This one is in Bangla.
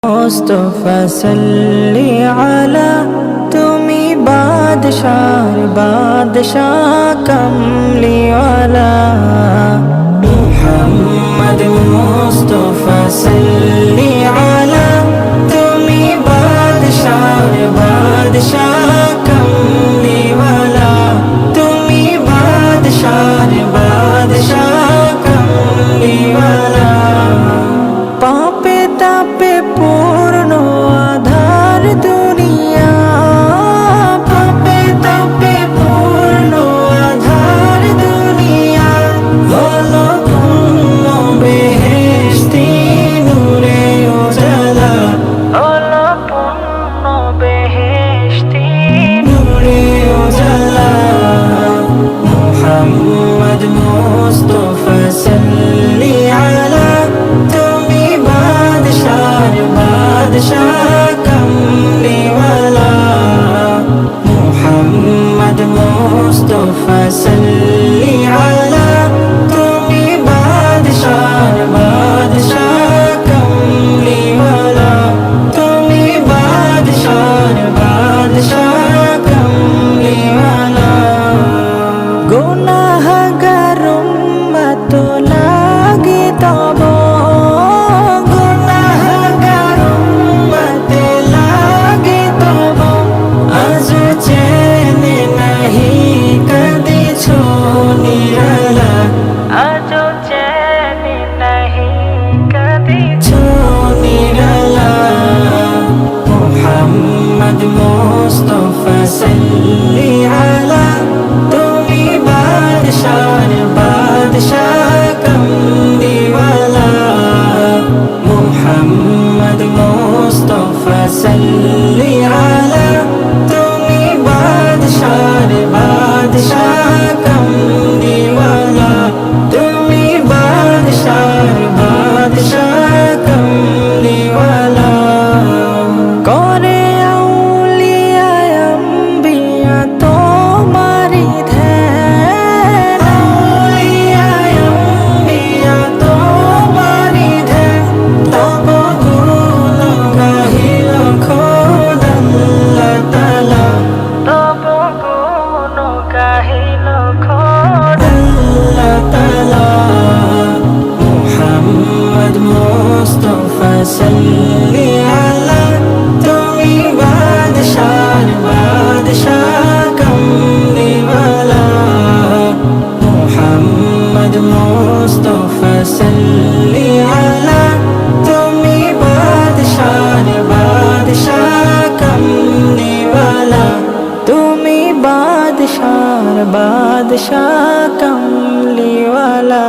মুস্তাফা সাল্লি আলা তুমি বাদশার বাদশাহ কামলিওয়ালা মুহাম্মদ মুস্তাফা সাল্লি আলা তুমি বাদশার বাদশাহ কামলিওয়ালা তুমি বাদশার বাদশাহ কামলিওয়ালা পাপে তাপে পূর্ণ আধার দুনিয়া পাপে তাপে পূর্ণ আধার দুনিয়া বলো পূর্ণ বেহেশতি নূরে উজালা বলো পূর্ণ বেহেশতি নূরে উজালা মুহাম্মদ মুস্তাফা সাল্লি আলা বাদশাহ কামলিওয়ালা মুহাম্মদ মুস্তাফা সাল্লি আলা তুমি বাদশাহ কামলিওয়ালা তুমি বাদশাহ কামলিওয়ালা গুনাহগার উম্মত লাগে তব মুস্তাফা সাল্লি আলা তুমি বাদশাহ কামলিওয়ালা মুহাম্মদ মুস্তাফা সাল্লি আলা তুমি বাদশাহ কামলিওয়ালা তুমি বাদশাহ কামলিওয়ালা করে মুস্তাফা সাল্লি আলা তুমি বাদশাহ কামলিওয়ালা মুহাম্মদ মুস্তাফা সাল্লি আলা তুমি বাদশাহ কামলিওয়ালা তুমি বাদশাহ কামলিওয়ালা